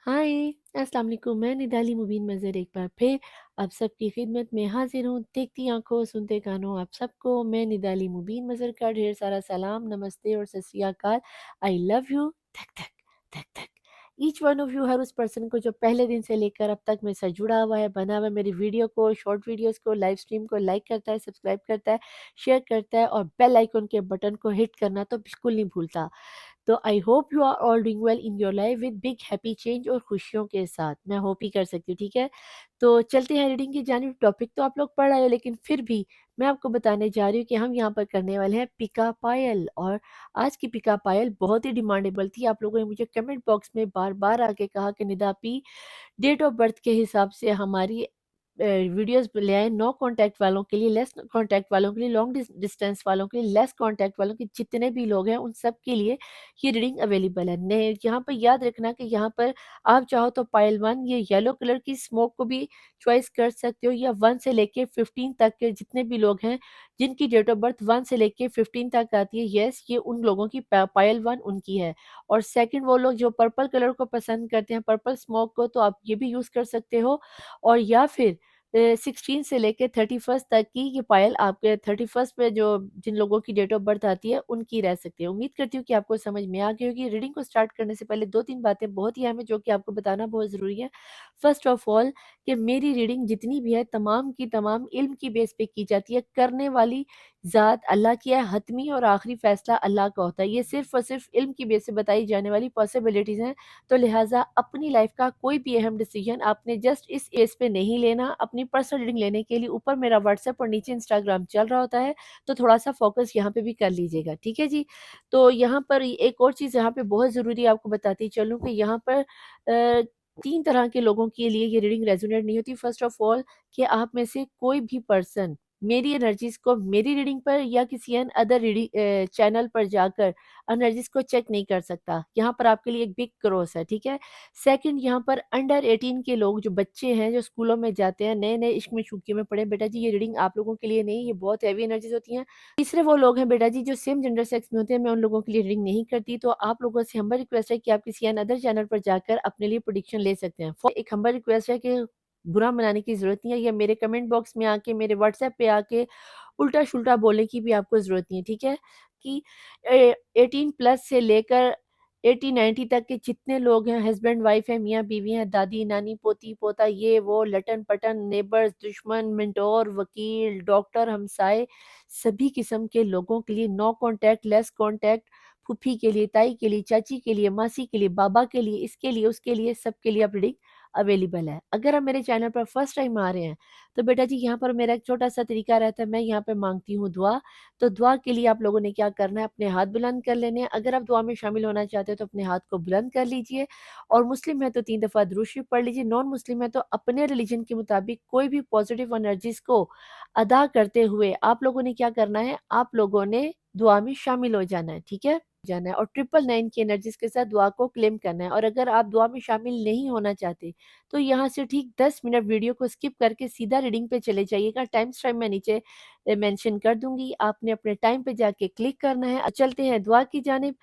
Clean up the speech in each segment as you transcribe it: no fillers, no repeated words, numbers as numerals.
हाय, अस्सलाम वालेकुम। मैं निदाली मुबीन मज़र एक बार फिर आप सबकी खिदमत में हाजिर हूँ। देखती आंखों सुनते कानों आप सबको मैं निदाली मुबीन मज़र का ढेर सारा सलाम, नमस्ते और सत श्री अकाल। आई लव यू धक धक धक धक। ईच वन ऑफ यू, हर उस पर्सन को जो पहले दिन से लेकर अब तक मेरे साथ जुड़ा हुआ है, बना हुआ है, मेरी वीडियो को, शॉर्ट वीडियोस को, लाइव स्ट्रीम को लाइक करता है, सब्सक्राइब करता है, शेयर करता है और बेल आइकन के बटन को हिट करना तो बिल्कुल नहीं भूलता। तो I hope you are all doing well in your life with big happy change और खुशियों के साथ। मैं होप ही कर सकती हूँ, ठीक है। तो चलते हैं रीडिंग की जानिब। टॉपिक तो आप लोग पढ़ रहे हो, लेकिन फिर भी मैं आपको बताने जा रही हूँ कि हम यहाँ पर करने वाले हैं पिका पायल। और आज की पिका पायल बहुत ही डिमांडेबल थी। आप लोगों ने मुझे कमेंट बॉक्स में बार बार आके कहा कि निदापी डेट ऑफ बर्थ के हिसाब से हमारी वीडियोस ले आए, नो कांटेक्ट वालों के लिए, लेस कांटेक्ट वालों के लिए, लॉन्ग डिस्टेंस वालों के लिए, लेस कांटेक्ट वालों के जितने भी लोग हैं उन सब के लिए ये रीडिंग अवेलेबल है। ने यहाँ पर याद रखना कि यहाँ पर आप चाहो तो पायल 1 ये येलो कलर की स्मोक को भी चॉइस कर सकते हो, या 1 से लेके 15 तक के जितने भी लोग हैं जिनकी डेट ऑफ बर्थ 1 से लेके 15 तक आती है, यस ये उन लोगों की पायल 1 उनकी है। और सेकंड वो लोग जो पर्पल कलर को पसंद करते हैं, पर्पल स्मोक को, तो आप ये भी यूज़ कर सकते हो। और या फिर 16 से लेके 31st तक की ये पायल आपके 31st पे जो जिन लोगों की डेट ऑफ बर्थ आती है उनकी रह सकती है। उम्मीद करती हूँ कि आपको समझ में आ गई होगी। रीडिंग को स्टार्ट करने से पहले 2-3 बातें बहुत ही अहम है जो कि आपको बताना बहुत ज़रूरी है। फर्स्ट ऑफ ऑल कि मेरी रीडिंग जितनी भी है तमाम की तमाम इल्म की बेस पे की जाती है। करने वाली ज़ात अल्लाह की है, हतमी और आखिरी फ़ैसला अल्लाह का होता है। ये सिर्फ़ और सिर्फ़ इल्म की बेस पे बताई जाने वाली पॉसिबिलिटीज़ हैं। तो लिहाजा अपनी लाइफ का कोई भी अहम डिसीजन आपने जस्ट इस एज पे नहीं लेना। अपनी पर्सनल रीडिंग लेने के लिए ऊपर मेरा व्हाट्सएप और नीचे इंस्टाग्राम चल रहा होता है, तो थोड़ा-सा फ़ोकस यहाँ पे भी कर लीजिएगा, ठीक है जी? तो यहाँ पर एक और चीज़ यहाँ पे बहुत ज़रूरी है आपको बताती चलूँ कि यहाँ पर 3 तरह के लोगों के लिए ये रीडिंग रेज़ोनेट नहीं होती। फर्स्ट ऑफ ऑल कि आप में से कोई भी पर्सन मेरी एनर्जीज़ को मेरी रीडिंग पर या किसी अदर चैनल पर जाकर एनर्जीज़ को चेक नहीं कर सकता। यहाँ पर आपके लिए एक बिग क्रॉस है, ठीक है? सेकंड, यहाँ पर अंडर 18 के लोग जो बच्चे हैं, जो स्कूलों में जाते हैं, नए-नए इश्क में शुकियों में पड़े, बेटा जी ये रीडिंग आप लोगों के लिए नहीं, ये बहुत हेवी एनर्जीज़ होती हैं। तीसरे वो लोग हैं बेटा जी जो सेम जेंडर सेक्स में होते हैं, मैं उन लोगों के लिए रीडिंग नहीं करती। तो आप लोगों से हम्बल रिक्वेस्ट है कि आप किसी अदर चैनल पर जाकर अपने लिए प्रेडिक्शन ले सकते हैं। एक हम्बल रिक्वेस्ट है कि बुरा मनाने की ज़रूरत नहीं है, या मेरे कमेंट बॉक्स में आके, मेरे व्हाट्सएप पे आके उल्टा-सुल्टा बोलने की भी आपको ज़रूरत नहीं है, ठीक है? कि 18 प्लस से लेकर 80-90 तक के जितने लोग हैं, हस्बैंड वाइफ हैं, मियाँ-बीवी हैं, दादी-नानी, पोती-पोता, ये वो, लटन-पटन, नेबर्स, दुश्मन, मेंटोर, वकील, डॉक्टर, हमसाए, सभी किस्म के लोगों के लिए नो कॉन्टैक्ट, लेस कॉन्टैक्ट, फूफी के लिए, ताई के लिए, चाची के लिए, मासी के लिए, बाबा के लिए, इसके लिए, उसके लिए, सबके लिए अब रीडिंग अवेलेबल है। अगर आप मेरे चैनल पर फर्स्ट टाइम आ रहे हैं, तो बेटा जी यहाँ पर मेरा एक छोटा-सा तरीका रहता है, मैं यहाँ पे माँगती हूँ दुआ। तो दुआ के लिए आप लोगों ने क्या करना है, अपने हाथ बुलंद कर लेने हैं। अगर आप दुआ में शामिल होना चाहते हो तो अपने हाथ को बुलंद कर लीजिए, और मुस्लिम है तो 3 दफ़ा दुरूद शरीफ पढ़ लीजिए, नॉन मुस्लिम है तो अपने रिलीजन के मुताबिक कोई भी पॉजिटिव एनर्जीज़ को अदा करते हुए आप लोगों ने क्या करना है, आप लोगों ने दुआ में शामिल हो जाना है, ठीक है? जाना है और 999 की एनर्जीज़ के साथ दुआ को क्लेम करना है। और अगर आप दुआ में शामिल नहीं होना चाहते, तो यहाँ से ठीक 10 मिनट वीडियो को स्किप करके सीधा रीडिंग पे चले जाइएगा। टाइम मैं नीचे मेंशन कर दूँगी। आपने अपने टाइम पे जाके क्लिक करना है। चलते हैं दुआ की जानिब।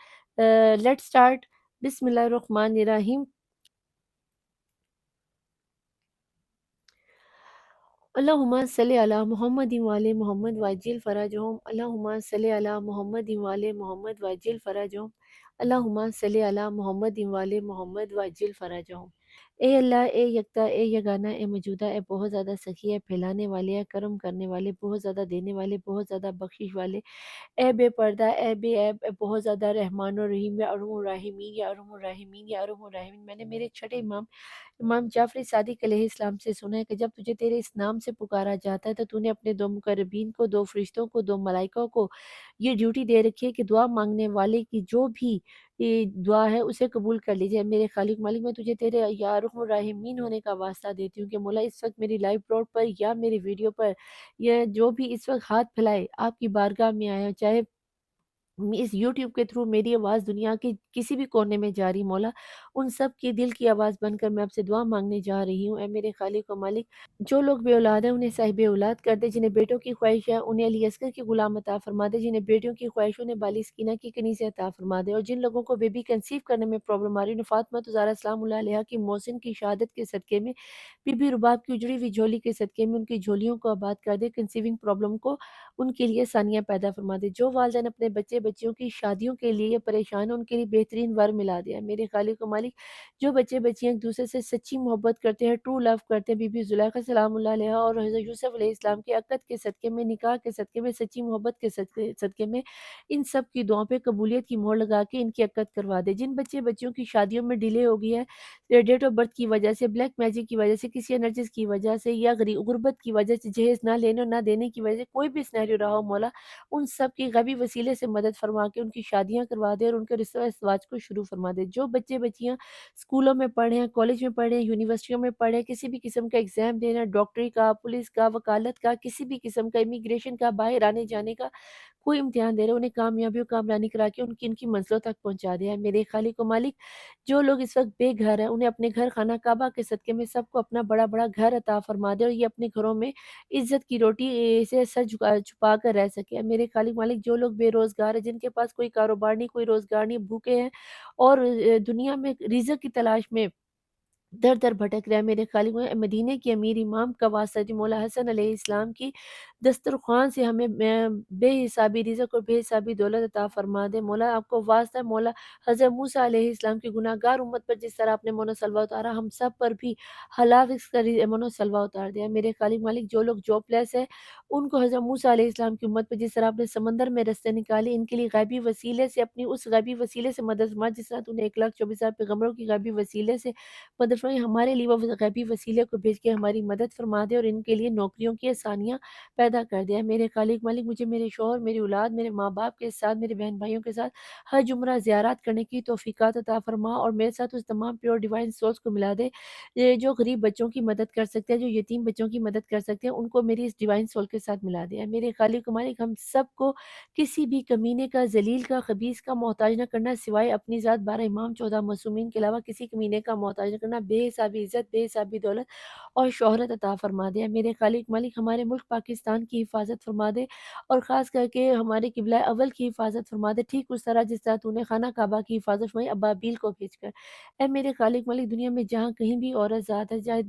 Let's start. बिस्मिल्लाहिर्रहमानिर्रहीम। अल्लाहुम्मा सल्लि अला मुहम्मदिन व आले मुहम्मद वअज्जिल फ़रजहुम। अल्लाहुम्मा सल्लि अला मुहम्मदिन व आले मुहम्मद वअज्जिल फ़रजहुम। अल्लाहुम्मा सल्लि अला मुहम्मदिन व आले मुहम्मद वअज्जिल फ़रजहुम। ए अल्लाह, ए यकता, ए यगाना, ए मौजूदा, ए बहुत ज़्यादा सखी है, फैलाने वाले है, करम करने वाले, बहुत ज़्यादा देने वाले, बहुत ज़्यादा बख्शिश वाले, ए बेपर्दा, ए बेऐब, ए बहुत ज़्यादा रहमान और रहीम, या अरहमुर राहिमीन, या अरहमुर राहिमीन, या अरहमुर राहिमीन। मैंने मेरे छठे इमाम इमाम जाफ़र सादिक अलैहिस्सलाम से सुना है कि जब तुझे तेरे इस नाम से पुकारा जाता है तो तूने अपने 2 मुक़र्रबीन को, 2 फ़रिश्तों को, 2 मलाइका को ये ड्यूटी दे रखी है कि दुआ माँगने वाले की जो भी दुआ है उसे कबूल कर लीजिए। मेरे खालिक मालिक, मैं तुझे तेरे या अरहमुर राहिमीन होने का वास्ता देती हूँ कि मौला इस वक़्त मेरी लाइव ब्रॉड पर या मेरी वीडियो पर या जो भी इस वक़्त हाथ फैलाए आपकी बारगाह में आया, चाहे इस यूट्यूब के थ्रू मेरी आवाज़ दुनिया की किसी भी कोने में जा रही मौला, उन सब की दिल की आवाज़ बनकर मैं आपसे दुआ माँगने जा रही हूँ। ऐ मेरे खालिक व मालिक, जो लोग बेऔलाद हैं उन्हें साहिब औलाद कर दे, जिन्हें बेटों की ख्वाहिश है उन्हें अली असगर के गुलाम अता फरमा दे, जिन्हें बेटियों की ख्वाहिश उन्हें बाली सकीना की कनीज़ अता फरमा दे, और जिन लोगों को बेबी कंसीव करने में प्रॉब्लम आ रही है, उन्हें फातिमा ज़हरा सलामुल्लाह अलैहा की मोहसिन की शहादत के सदक़े में, बीबी रुबाब की उजड़ी हुई झोली के सदक़े में उनकी झोलियों को आबाद कर दे, कंसीविंग प्रॉब्लम को उनके लिए आसानियाँ पैदा फरमा दे। जो वालिदैन अपने बच्चे-बच्चियों की शादियों के लिए परेशान हैं, उनके लिए बेहतरीन वर मिला दे। मेरे खालिक व मालिक, जो बच्चे-बच्चियाँ एक-दूसरे से सच्ची मोहब्बत करते हैं, ट्रू लव करते हैं, बीबी ज़ुलेखा सलामुल्लाह अलैहा और हज़रत यूसुफ अलैहिस्सलाम के अक़द के सदक़े में, निकाह के सदक़े में, सच्ची मोहब्बत के सदक़े सदक़े में, इन सब की दुआओं पे कबूलियत की मोहर लगा के इनकी अक़द करवा दे। जिन बच्चे-बच्चियों की शादियों में डिले हो गई है, डेट ऑफ बर्थ की वजह से, ब्लैक मैजिक की वजह से, किसी एनर्जीज़ की वजह से, या गुर्बत की वजह से, जहेज़ ना लेने और ना देने की वजह से, कोई भी सिनेरियो रहा हो मौला, उन सब की गैबी वसीले से मदद फरमा के उनकी शादियाँ करवा दे और उनके रिश्ता-इज़वाज को शुरू फरमा दे। जो बच्चे-बच्चियाँ स्कूलों में पढ़े हैं, कॉलेज में पढ़े हैं, यूनिवर्सिटियों में पढ़े हैं, किसी भी किस्म का एग्ज़ाम देना है, डॉक्टरी का, पुलिस का, वकालत का, किसी भी किस्म का, इमिग्रेशन का, बाहर आने-जाने का कोई इम्तिहान दे रहे हैं, उन्हें कामयाबी और कामरानी करा के उनकी उनकी मंज़िलों तक पहुँचा दिया है। मेरे खालिक व मालिक, जो लोग इस वक़्त बेघर हैं, उन्हें अपने घर खाना काबा के सदक़े में सबको अपना बड़ा-बड़ा घर अता फरमा दे और ये अपने घरों में इज़्ज़त की रोटी से सर छुपा कर रह सकें। मेरे खालिक मालिक, जो लोग बेरोज़गार हैं, जिनके पास कोई कारोबार नहीं, कोई रोज़गार नहीं, भूखे हैं और दुनिया में रिज़्क की तलाश में दर-दर भटक रहा है, मेरे खालिक मदीने के अमीर इमाम का वास्ता जो मौला हसन अलैहिस्सलाम की दस्तरख़्वान से हमें बेहिसाबी रिज़्क और बेहिसाबी दौलत अता फ़रमा दे। मौला आपको वास्ता है मौला, हज़रत मूसा अलैहिस्सलाम की गुनाहगार उम्मत पर जिस तरह आपने मनो सलवा उतारा, हम सब पर भी हलाल रिज़्क का मनो सलवा उतार दिया। मेरे खालिक मालिक, जो लोग जॉबलेस हैं, उनको हज़रत मूसा अलैहिस्सलाम की उम्मत पर जिस तरह आपने समंदर में रास्ते निकाले, इनके लिए गैबी वसीले से, अपनी उस गैबी वसीले से मदद फरमा जिस तरह तूने 1,24,000 पैगम्बरों की गैबी वसीले से मदद फरमाई, हमारे लिए वो गैबी वसीले को भेज के हमारी मदद फरमा दे और इनके लिए नौकरियों की आसानियाँ पैदा कर दे। मेरे खालिक मालिक, मुझे मेरे शौहर, मेरी औलाद, मेरे माँ-बाप के साथ, मेरे बहन-भाइयों के साथ हज, उम्रा, ज़ियारत करने की तौफ़ीक़ात अता फरमा और मेरे साथ उस तमाम प्योर डिवाइन सोल्स को मिला दे, ये जो गरीब बच्चों की मदद कर सकते हैं, जो यतीम बच्चों की मदद कर सकते हैं, उनको मेरी इस डिवाइन सोल के साथ मिला दे। मेरे खालिक मालिक, हम सबको किसी भी कमीने का, ज़लील का, ख़बीस का मोहताज ना करना, सिवाय अपनी ज़ात 12 इमाम 14 मासूमीन के अलावा किसी कमीने का मोहताज ना करना, बेहिसाबी इज़्ज़त, बेहिसाबी दौलत और शोहरत अता फरमा दे। मेरे खालिक मालिक, हमारे मुल्क पाकिस्तान की हिफाज़त फरमा दे और ख़ास करके हमारे किबला अव्वल की हिफाज़त फरमा दे, ठीक उस तरह जिस तरह तूने खाना काबा की हिफाज़त फरमाई अबाबील को भेजकर। ऐ मेरे खालिक मालिक, दुनिया में जहाँ कहीं भी औरत ज़ात है, चाहे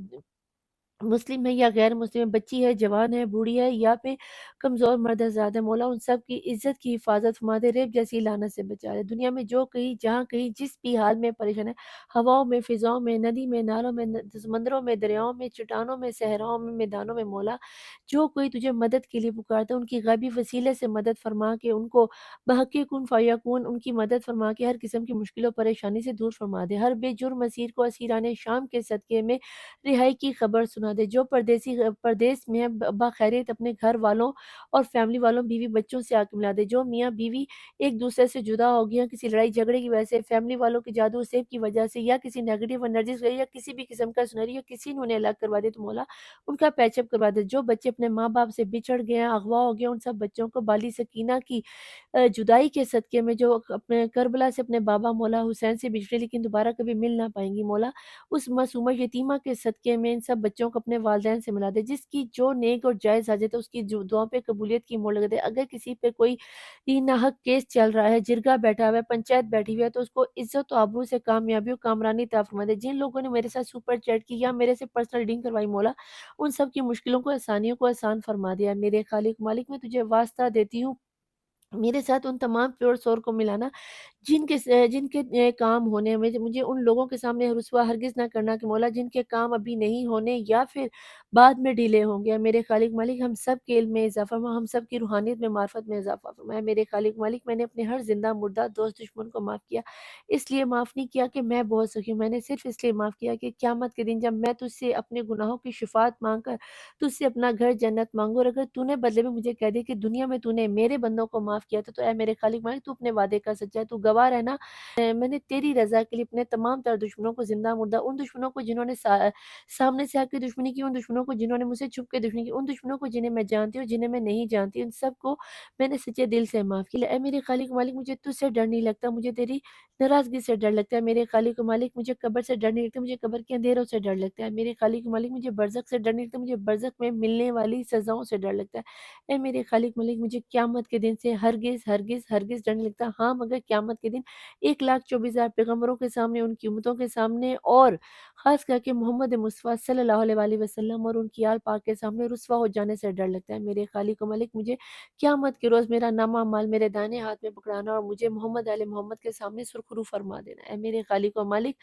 मुस्लिम है या गैर मुस्लिम है, बच्ची है, जवान है, बूढ़ी है या फिर कमज़ोर मर्द हज़रात है, मौला उन सब की इज़्ज़त की हिफाज़त फरमा दे, रेप जैसी लानत से बचा दे। दुनिया में जो कहीं जहाँ कहीं जिस भी हाल में परेशान है, हवाओं में, फ़िज़ाओं में, नदी में, नालों में, समंदरों में, दरियाओं में, चट्टानों में, सहराओं में, मैदानों में मौला, जो कोई तुझे मदद के लिए पुकारता है, उनकी गैबी वसीले से मदद फरमा के उनको बहक़ कुन फ़यकून उनकी मदद फरमा के हर किस्म की मुश्किल और परेशानी से दूर फरमा दे। हर बेजुर्म असीर को असीराने शाम के सदक़े में रिहाई की खबर सुना दे। जो परदेसी परदेस में है, बख़ैरियत अपने घर वालों और फैमिली वालों, बीवी बच्चों से आके मिला दे। जो मियाँ-बीवी एक-दूसरे से जुदा हो गए हैं, किसी लड़ाई-झगड़े की वजह से, फैमिली वालों की जादू सेब की वजह से या किसी नेगेटिव एनर्जीज़ या किसी भी किस्म का सिनेरियो किसी ने उन्हें अलग करवा दिया, तो मौला उनका पैचअप करवा दे। जो बच्चे अपने माँ-बाप से बिछड़ गए हैं, अगवा हो गए हैं, उन सब बच्चों को बाली सकीना की जुदाई के सदक़े में, जो अपने करबला से अपने बाबा मौला हुसैन से बिछड़े लेकिन दोबारा कभी मिल ना पाएँगी, मौला उस मासूमा यतीमा के सदक़े में इन सब बच्चों को अपने वालिदैन से मिला दे। जिसकी जो नेक और जायज़ हाजत है, उसकी जो दुआओं पे कबूलियत की मोहर लगा दे। अगर किसी पे कोई नाहक केस चल रहा है, जिरगा बैठा हुआ है, पंचायत बैठी हुई है, तो उसको इज़्ज़त और आबरू से कामयाबी और कामरानी अता फरमा दे। जिन लोगों ने मेरे साथ सुपर चैट की या मेरे से पर्सनल रीडिंग करवाई मौला, उन सब की मुश्किलों को, आसानियों को आसान फरमा दिया। मेरे खालिक मालिक, मैं तुझे वास्ता देती हूँ, मेरे साथ उन तमाम प्योर सोल को मिलाना जिनके काम होने में मुझे उन लोगों के सामने रुसवा हरगिज़ ना करना कि मौला जिनके काम अभी नहीं होने या फिर बाद में डिले होंगे। मेरे खालिक मालिक, हम सब के इल्म में इज़ाफ़ा फरमा, हम सब की रूहानियत में मार्फत में इज़ाफ़ा फरमाया। मेरे खालिक मालिक, मैंने अपने हर ज़िंदा मुर्दा दोस्त दुश्मन को माफ़ किया। इसलिए माफ़ नहीं किया कि मैं बहुत सखी हूँ, मैंने सिर्फ़ इसलिए माफ़ किया कि क़यामत के दिन जब मैं तुझसे अपने गुनाहों की शिफ़ाअत माँग कर तुझसे अपना घर जन्नत माँगूँ और अगर तूने बदले में मुझे कह दिया कि दुनिया में तूने मेरे बंदों को माफ़ माफ़ किया था, तो ऐ मेरे खालिक मालिक तू अपने वादे का सच्चा है, तू गवाह रहना मैंने तेरी रज़ा के लिए अपने तमाम तर दुश्मनों को ज़िंदा मुर्दा, उन दुश्मनों को जिन्होंने सामने से आके दुश्मनी की, उन दुश्मनों को जिन्होंने मुझसे छुप के दुश्मनी की, उन दुश्मनों को जिन्हें मैं जानती हूँ, जिन्हें मैं नहीं जानती, उन सबको मैंने सच्चे दिल से माफ़ किया। ऐ मेरे खालिक मालिक मुझे तुझसे डर नहीं लगता, मुझे तेरी नाराज़गी से डर लगता है। मेरे खालिक मालिक मुझे कब्र से डर नहीं लगता, मुझे कब्र के अंधेरों से डर लगता है। मेरे खालिक मालिक मुझे बरज़ख से डर नहीं लगता, मुझे बरज़ख में मिलने वाली सज़ाओं से डर लगता है। ऐ मेरे खालिक मालिक मुझे क़यामत के दिन से हरगिज़, हरगिज़, हरगिज़ डर नहीं लगता। हाँ, मगर क़यामत के दिन 1,24,000 पैगम्बरों के सामने, उनकी उम्मतों के सामने और ख़ास करके मोहम्मद मुस्तफ़ा सल्लल्लाहु अलैहि वसल्लम और उनकी आल पाक के सामने रुसवा हो जाने से डर लगता है। मेरे खालिक मालिक मुझे क़यामत के रोज़ मेरा नामा माल मेरे दाहिने हाथ में पकड़ाना और मुझे मोहम्मद आले मोहम्मद के सामने सुरख़रू फरमा देना। ऐ मेरे खालिक व मालिक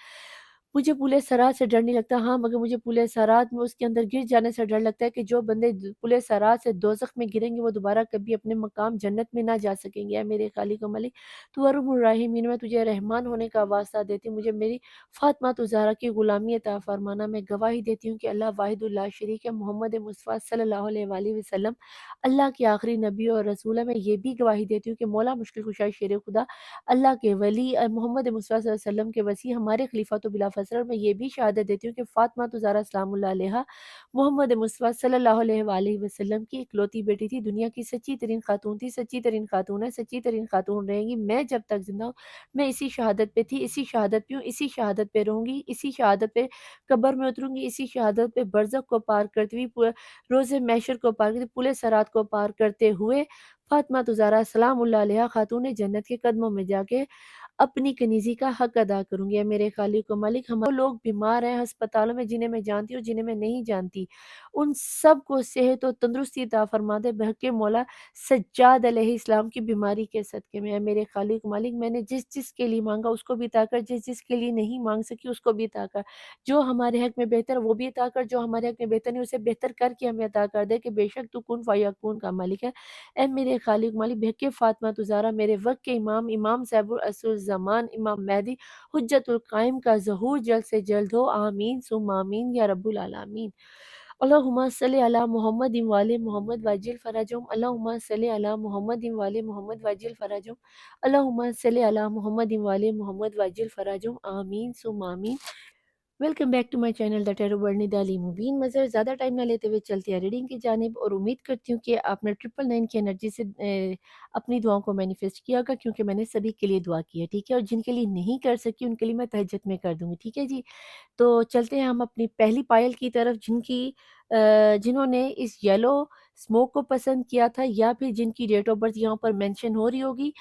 मुझे पूले सरात से डर नहीं लगता। हाँ, मगर मुझे पूले सरात में उसके अंदर गिर जाने से डर लगता है कि जो बंदे पूले सरात से दोज़ख में गिरेंगे वो दोबारा कभी अपने मकाम जन्नत में ना जा सकेंगे। ऐ मेरे खालिक व मालिक तू अर्हमुर राहिमीन, मैं तुझे रहमान होने का वास्ता देती हूँ, मुझे मेरी फ़ातिमा तुज़ ज़हरा की ग़ुलामी अता फ़रमाना। मैं गवाही देती हूँ कि अल्लाह वाहिदुल ला शरीक है, मोहम्मद मुस्तफ़ा सल्लल्लाहु अलैहि वसल्लम अल्लाह के आखिरी नबी और रसूल है। मैं ये भी गवाही देती हूँ कि मौला मुश्किल कुशा शेर खुदा, अल्लाह के वली मोहम्मद मुस्तफ़ा सल्लल्लाहु अलैहि वसल्लम के वसी, हमारे खलीफातु बिला फ़ज़ल। मैं ये भी शहादत देती हूँ कि फ़ातिमा तुज़ ज़हरा सलामुल्लाह अलैहा मोहम्मद मुस्तफ़ा सल्लल्लाहु अलैहि वसल्लम की इकलौती बेटी थी, दुनिया की सच्ची तरीन खातून थी, सच्ची तरीन खातून है, सच्ची तरीन खातून रहेगी। मैं जब तक ज़िंदा हूँ, मैं इसी शहादत पे थी, इसी शहादत पे हूँ, इसी शहादत पे रहूँगी, इसी शहादत पे कब्र में उतरूँगी, इसी शहादत पे बरज़ख को पार करती हुई रोज़े महशर को पार करते पुले सरात को पार करते हुए फ़ातिमा तुज़ ज़हरा सलामुल्लाह अलैहा खातून जन्नत के कदमों में जाके अपनी कनीज़ी का हक अदा करूँगी। ऐ मेरे खालिक व मालिक हम लोग बीमार हैं अस्पतालों में, जिन्हें मैं जानती हूँ, जिन्हें मैं नहीं जानती, उन सब को सेहत और तंदुरुस्ती अता फ़रमा दे बहके मौला सज्जाद अलैहिस्सलाम की बीमारी के सदक़े में। ऐ मेरे खालिक मालिक मैंने जिस-जिस के लिए माँगा उसको भी अता कर, जिस-जिस के लिए नहीं माँग सकी उसको भी अता कर। जो हमारे हक़ में बेहतर है वो भी अता कर, जो हमारे हक़ में बेहतर नहीं उसे बेहतर करके हमें अता कर दे कि बेशक तू कुन फ़यकून का मालिक है। ऐ मेरे खालिक मालिक बहके फ़ातिमा तुज़ ज़हरा मेरे वक़्त के इमाम, इमाम साहिबुल असरुल ज़मान, इमाम मेहदी हुज्जतुल क़ाइम का ज़हूर जल्द से जल्द हो। आमीन सुम्मा आमीन या रब्बुल आलमीन। अल्लाहुम्मा सल्लि अला मुहम्मदिन व आले मुहम्मद वअज्जिल फ़रजहुम। अल्लाहुम्मा सल्लि अला मुहम्मदिन व आले मुहम्मद वअज्जिल फ़रजहुम। अल्लाहुम्मा सल्लि अला मुहम्मदिन व आले मुहम्मद वअज्जिल फ़रजहुम। आमीन सुम्मा आमीन। Welcome back to my channel the tarot world Nidali Mubeen Mazhar. ज़्यादा टाइम ना लेते हुए चलते हैं रीडिंग की जानिब और उम्मीद करती हूँ कि आपने 999 की एनर्जी से अपनी दुआओं को मैनिफेस्ट किया होगा, क्योंकि मैंने सभी के लिए दुआ की है, ठीक है? और जिनके लिए नहीं कर सकी उनके लिए मैं तहज्जुद में कर दूँगी, ठीक है जी? तो चलते हैं हम अपनी पहली पायल की तरफ, जिन्होंने इस येलो स्मोक को पसंद किया था या फिर जिनकी डेट ऑफ बर्थ यहाँ पर मेंशन हो रही होगी,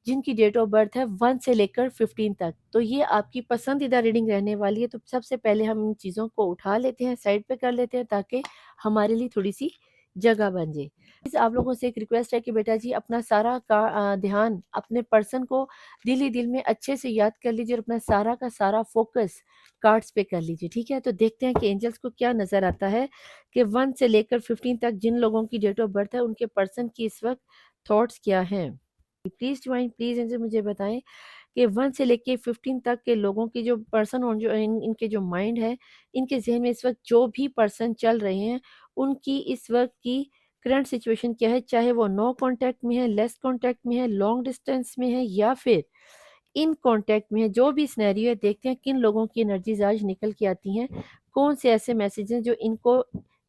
जिनकी डेट ऑफ बर्थ है 1 से लेकर 15 तक। तो ये आपकी पसंदीदा रीडिंग रहने वाली है। तो सबसे पहले हम इन चीज़ों को उठा लेते हैं, साइड पे कर लेते हैं ताकि हमारे लिए थोड़ी-सी जगह बन जाए। प्लीज़ आप लोगों से एक रिक्वेस्ट है कि बेटा जी अपना सारा ध्यान अपने पर्सन को दिल ही दिल में अच्छे से याद कर लीजिए और अपना सारा का सारा फ़ोकस कार्ड्स पे कर लीजिए, ठीक है? तो देखते हैं कि एंजल्स को क्या नज़र आता है कि 1 से लेकर 15 तक जिन लोगों की डेट ऑफ बर्थ है उनके पर्सन की इस वक़्त थॉट्स क्या हैं? प्लीज़ डिवाइन प्लीज़ एंजल मुझे बताएँ कि 1 से लेके 15 तक के लोगों की जो पर्सन और जो इनके जो माइंड है, इनके ज़हन में इस वक़्त जो भी पर्सन चल रहे हैं, उनकी इस वक़्त की करंट सिचुएशन क्या है? चाहे वो नो कॉन्टैक्ट में है, लेस कॉन्टैक्ट में है, लॉन्ग डिस्टेंस में है या फिर इन कॉन्टैक्ट में है, जो भी सिनेरियो है देखते हैं किन लोगों की एनर्जीज़ आज निकल के आती हैं। कौन से ऐसे मैसेज हैं जो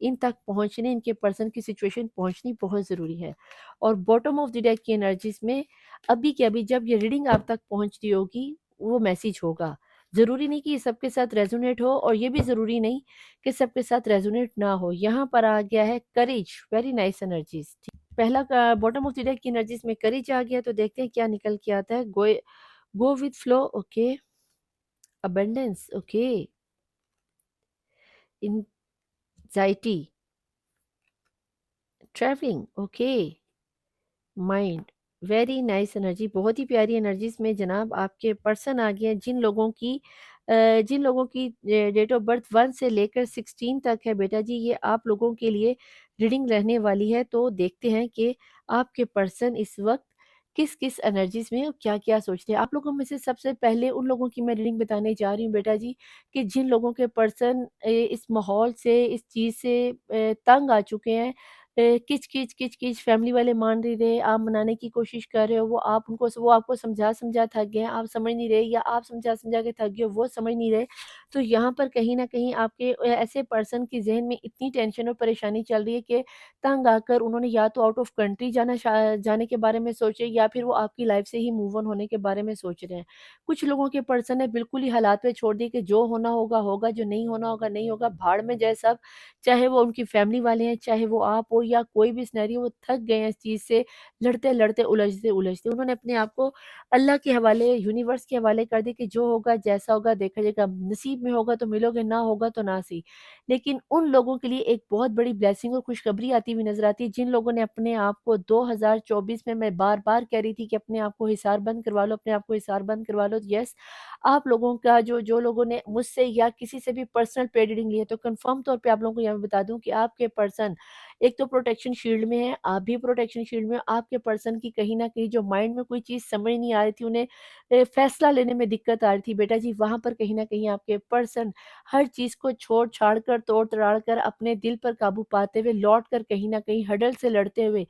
इन तक पहुँचने, इनके पर्सन की सिचुएशन पहुँचनी बहुत ज़रूरी है। और बॉटम ऑफ द डेक की एनर्जीज़ में अभी के अभी जब ये रीडिंग आप तक पहुँचती होगी, वो मैसेज होगा। ज़रूरी नहीं कि ये सबके साथ रेज़ोनेट हो और ये भी ज़रूरी नहीं कि सबके साथ रेज़ोनेट ना हो। यहाँ पर आ गया है करेज, वेरी नाइस एनर्जीज़। पहला बॉटम ऑफ द डेक की एनर्जीज़ में करेज आ गया, तो देखते हैं क्या निकल के आता है। Go with flow, okay. Abundance, okay. Anxiety, travelling, okay. Mind, very nice energy, बहुत ही प्यारी एनर्जीज में जनाब आपके पर्सन आ गए हैं। जिन लोगों की डेट ऑफ बर्थ 1 से लेकर 16 तक है बेटा जी, ये आप लोगों के लिए रीडिंग रहने वाली है। तो देखते हैं कि आपके पर्सन इस वक्त किस किस एनर्जीज में और क्या क्या सोचते हैं। आप लोगों में से सबसे पहले उन लोगों की मैं रीडिंग बताने जा रही हूँ बेटा जी, कि जिन लोगों के पर्सन इस माहौल से, इस चीज़ से तंग आ चुके हैं, किच-किच फैमिली वाले मान नहीं रहे, आप मनाने की कोशिश कर रहे हो, वो आपको समझा-समझा थक गए हैं, आप समझ नहीं रहे, या आप समझा-समझा के थक गए हो, वो समझ नहीं रहे। तो यहाँ पर कहीं न कहीं आपके ऐसे पर्सन के ज़हन में इतनी टेंशन और परेशानी चल रही है कि तंग आकर उन्होंने या तो आउट ऑफ कंट्री जाने के बारे में सोचे, या फिर वो आपकी लाइफ़ से ही मूव ऑन होने के बारे में सोच रहे हैं। कुछ लोगों के पर्सन ने बिल्कुल ही हालात पे छोड़ दिए कि जो होना होगा, होगा, जो नहीं होना होगा, नहीं होगा, भाड़ में जाए सब। चाहे वो उनकी फैमिली वाले हैं, चाहे वो आप हो, या कोई भी सिनेरियो, वो थक गए हैं इस चीज़ से, लड़ते-लड़ते, उलझते-उलझते। उन्होंने अपने आप को अल्लाह के हवाले, यूनिवर्स के हवाले कर दिया कि जो होगा, जैसा होगा देखा जाएगा। नसीब में होगा तो मिलोगे, ना होगा तो ना सही। लेकिन उन लोगों के लिए एक बहुत बड़ी ब्लेसिंग और खुशखबरी आती हुई नज़र आती है, जिन लोगों ने अपने आप को 2024 में, मैं बार-बार कह रही थी कि अपने आप को हिसार बंद करवा लो, अपने आप को हिसार बंद करवा लो। यस, आप लोगों का जो लोगों ने मुझसे या किसी से भी पर्सनल पेड रीडिंग ली है, तो कन्फर्म तौर पे आप लोगों को यहाँ पे बता दूँ कि आपके पर्सन एक तो प्रोटेक्शन शील्ड में है, आप भी प्रोटेक्शन शील्ड में हो। आपके पर्सन की कहीं न कहीं जो माइंड में कोई चीज़ समझ नहीं आ रही थी, उन्हें फैसला लेने में दिक्कत आ रही थी, बेटा जी, वहाँ पर कहीं न कहीं आपके पर्सन हर चीज़ को छोड़-छाड़ कर, तोड़-तड़ाड़ कर, अपने दिल पर काबू पाते हुए, लौट कर कहीं न कहीं हडल से लड़ते हुए,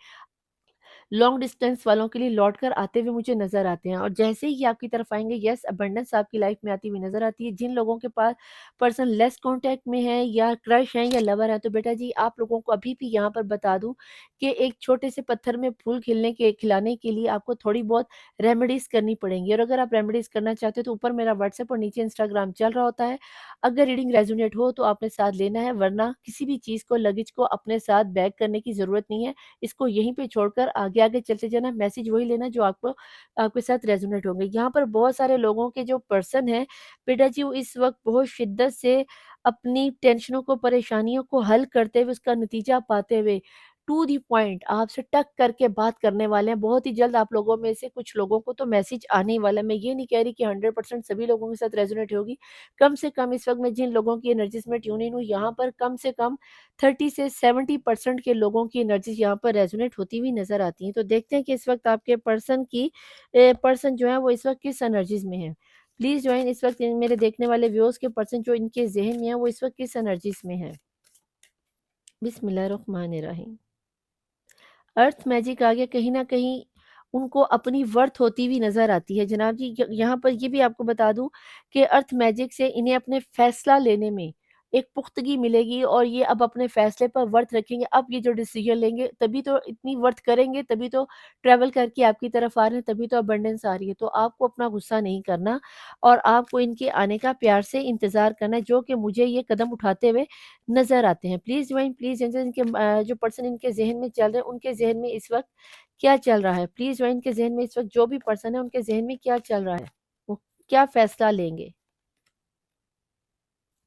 लॉन्ग डिस्टेंस वालों के लिए लौट कर आते हुए मुझे नज़र आते हैं। और जैसे ही ये आपकी तरफ आएँगे, यस, अबंडेंस आपकी लाइफ़ में आती हुई नज़र आती है। जिन लोगों के पास पर्सन लेस कॉन्टैक्ट में है, या क्रश हैं, या लवर हैं, तो बेटा जी, आप लोगों को अभी भी यहाँ पर बता दूँ कि एक छोटे से पत्थर में फूल खिलाने के लिए आपको थोड़ी बहुत रेमेडीज़ करनी पड़ेंगी। और अगर आप रेमेडीज़ करना चाहते हो, तो ऊपर मेरा व्हाट्सएप और नीचे इंस्टाग्राम चल रहा होता है। अगर रीडिंग रेज़ोनेट हो तो आपने साथ लेना है, वरना किसी भी चीज़ को, लगेज को अपने साथ बैग करने की ज़रूरत नहीं है। इसको यहीं पे छोड़कर आगे-आगे चलते जाना, मैसेज वही लेना जो आपको, आपके साथ रेज़ोनेट होंगे। यहाँ पर बहुत सारे लोगों के जो पर्सन हैं, बेटा जी, वो इस वक़्त बहुत शिद्दत से अपनी टेंशनों को, परेशानियों को हल करते हुए, उसका नतीजा पाते हुए, टू द पॉइंट आपसे टक करके बात करने वाले हैं। बहुत ही जल्द आप लोगों में से कुछ लोगों को तो मैसेज आने ही वाला है। मैं ये नहीं कह रही कि 100% सभी लोगों के साथ रेज़ोनेट होगी। कम से कम इस वक़्त मैं जिन लोगों की एनर्जीज़ में ट्यून इन हूँ, यहाँ पर कम से कम 30 से 70% के लोगों की एनर्जीज़ यहाँ पर रेज़ोनेट होती हुई नज़र आती हैं। तो देखते हैं कि इस वक़्त आपके पर्सन जो है, वो इस वक़्त किस एनर्जीज़ में है। प्लीज़ जॉइन, इस वक़्त मेरे देखने वाले व्यूअर्स के पर्सन जो इनके ज़हन में है, वो इस वक़्त किस एनर्जीज़ में है। बिस्मिल्लाहिर्रहमानिर्रहीम। अर्थ मैजिक आ गया, कहीं न कहीं उनको अपनी वर्थ होती हुई नज़र आती है जनाब जी। यहाँ पर ये भी आपको बता दूँ कि अर्थ मैजिक से इन्हें अपने फ़ैसला लेने में एक पुख्तगी मिलेगी, और ये अब अपने फ़ैसले पर वर्थ रखेंगे। अब ये जो डिसीज़न लेंगे, तभी तो इतनी वर्थ करेंगे, तभी तो ट्रैवल करके आपकी तरफ आ रहे हैं, तभी तो अबंडेंस आ रही है। तो आपको अपना गुस्सा नहीं करना, और आपको इनके आने का प्यार से इंतज़ार करना है, जो कि मुझे ये कदम उठाते हुए नज़र आते हैं। प्लीज़ ज्वाइन, प्लीज़ एंजल, इनके जो पर्सन इनके ज़हन में चल रहे हैं, उनके ज़हन में इस वक़्त क्या चल रहा है? प्लीज़ ज्वाइन, इनके ज़हन में इस वक़्त जो भी पर्सन है, उनके ज़हन में क्या चल रहा है? वो क्या फ़ैसला लेंगे?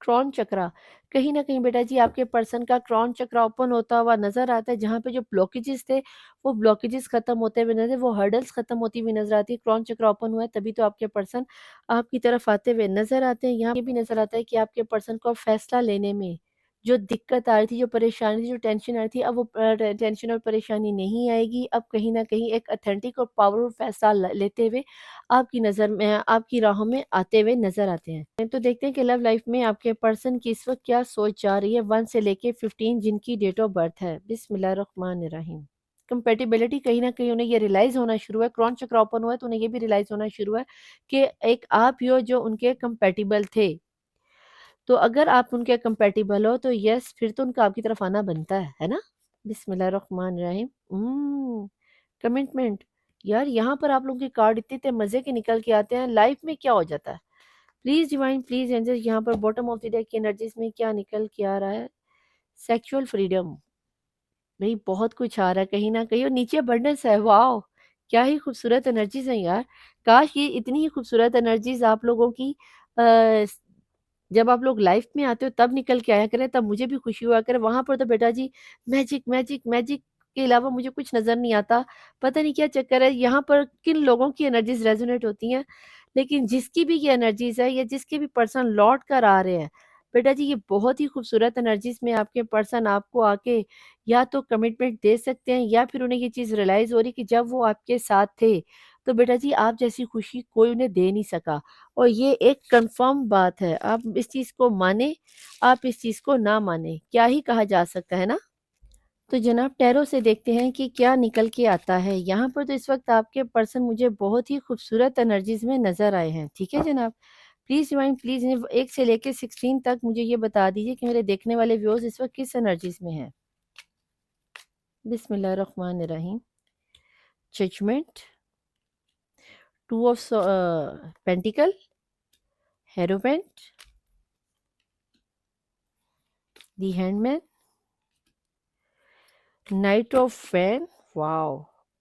क्राउन चक्रा, कहीं न कहीं बेटा जी, आपके पर्सन का क्राउन चक्रा ओपन होता हुआ नज़र आता है, जहाँ पे जो ब्लॉकेजेज़ थे, वो ब्लॉकेजेज़ खत्म होते हुए नज़र, वो हर्डल्स खत्म होती हुई नज़र आती है। क्राउन चक्रा ओपन हुआ है, तभी तो आपके पर्सन आपकी तरफ आते हुए नज़र आते हैं। यहाँ ये भी नज़र आता है कि आपके पर्सन को फैसला लेने में जो दिक्कत आ रही थी, जो परेशानी थी, जो टेंशन आ रही थी, अब वो टेंशन और परेशानी नहीं आएगी। अब कहीं न कहीं एक ऑथेंटिक और पावरफुल फैसला लेते हुए आपकी नज़र में, आपकी राहों में आते हुए नज़र आते हैं। तो देखते हैं कि लव लाइफ में आपके पर्सन की इस वक़्त क्या सोच जा रही है, 1 से लेके 15 जिनकी डेट ऑफ बर्थ है। बिस्मिल्लाहिर्रहमानिर्रहीम। कंपैटिबिलिटी, कहीं न कहीं उन्हें ये रियलाइज़ होना शुरू है, क्राउन चक्र ओपन हुआ है, तो उन्हें ये भी रियलाइज़ होना शुरू है कि एक आप ही हो जो उनके कंपैटिबल थे। तो अगर आप उनके कंपैटिबल हो, तो यस, फिर तो उनका आपकी तरफ आना बनता है ना? बिस्मिल्लाहिर्रहमानिर्रहीम। कमिटमेंट। यार, यहाँ पर आप लोगों के कार्ड इतने-इतने मज़े के निकल के आते हैं, लाइफ में क्या हो जाता है? प्लीज़ डिवाइन, प्लीज़ एंजल, यहाँ पर बॉटम ऑफ द डेक की एनर्जीज़ में क्या निकल के आ रहा है? Sexual freedom. भई बहुत कुछ आ रहा है कहीं न कहीं, और नीचे अबंडेंस है, वॉव! क्या ही खूबसूरत एनर्जीज़ हैं यार। काश ये इतनी ही खूबसूरत एनर्जीज़ आप लोगों की अ, जब आप लोग लाइफ में आते हो तब निकल के आया करें, तब मुझे भी खुशी हुआ करे। वहाँ पर तो बेटा जी, मैजिक, मैजिक, मैजिक के अलावा मुझे कुछ नज़र नहीं आता। पता नहीं क्या चक्कर है, यहाँ पर किन लोगों की एनर्जीज़ रेज़ोनेट होती हैं। लेकिन जिसकी भी ये एनर्जीज़ है, या जिसके भी पर्सन लौट कर आ रहे हैं, बेटा जी, ये बहुत ही खूबसूरत एनर्जीज़ में आपके पर्सन आपको आके या तो कमिटमेंट दे सकते हैं, या फिर उन्हें ये चीज़ रियलाइज़ हो रही है कि जब वो आपके साथ थे, तो बेटा जी, आप जैसी खुशी कोई उन्हें दे नहीं सका। और ये एक कन्फर्म बात है। आप इस चीज़ को मानें, आप इस चीज़ को ना मानें, क्या ही कहा जा सकता है ना? तो जनाब टैरो से देखते हैं कि क्या निकल के आता है। यहाँ पर तो इस वक्त आपके पर्सन मुझे बहुत ही खूबसूरत एनर्जीज में नज़र आए हैं। ठीक है जनाब, प्लीज़ डिवाइन प्लीज़ इन्हें 1 से लेके 16 तक मुझे ये बता दीजिए कि मेरे देखने वाले व्यूअर्स इस वक्त किस एनर्जीज में हैं। बिस्मिल्लाहिर्रहमानिर्रहीम। Judgement, two of pentacles, hierophant, the hanged man, knight of fan. Wow,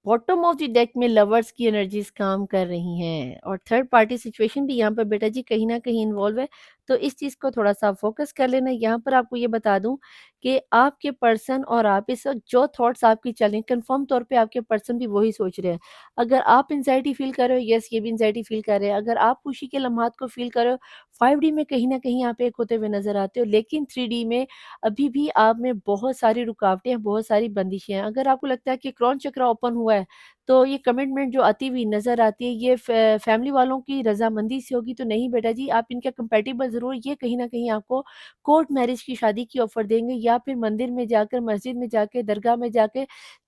bottom of the deck में लवर्स की एनर्जीज काम कर रही हैं और थर्ड पार्टी सिचुएशन भी यहाँ पर बेटा जी कहीं ना कहीं इन्वॉल्व है। तो इस चीज़ को थोड़ा सा फोकस कर लेना। यहाँ पर आपको ये बता दूं कि आपके पर्सन और आप इस वक्त जो थॉट्स आपकी चल रही हैं कंफर्म तौर पे आपके पर्सन भी वही सोच रहे हैं। अगर आप इंजाइटी फील कर रहे हो, यस ये भी इंजाइटी फील कर रहे हैं। अगर आप खुशी के लम्हात को फील कर रहे हो, 5D में कहीं ना कहीं आप एक होते हुए नजर आते हो, लेकिन 3D में अभी भी आप में बहुत सारी रुकावटें हैं, बहुत सारी बंदिशें हैं। अगर आपको लगता है कि क्रॉन चक्र ओपन हुआ है, तो ये कमिटमेंट जो आती हुई नज़र आती है, ये फैमिली वालों की रज़ामंदी से होगी तो नहीं बेटा जी, आप इनके कंपैटिबल ज़रूर ये कहीं न कहीं आपको कोर्ट मैरिज की शादी की ऑफ़र देंगे या फिर मंदिर में जाकर, मस्जिद में जाके, दरगाह में जाके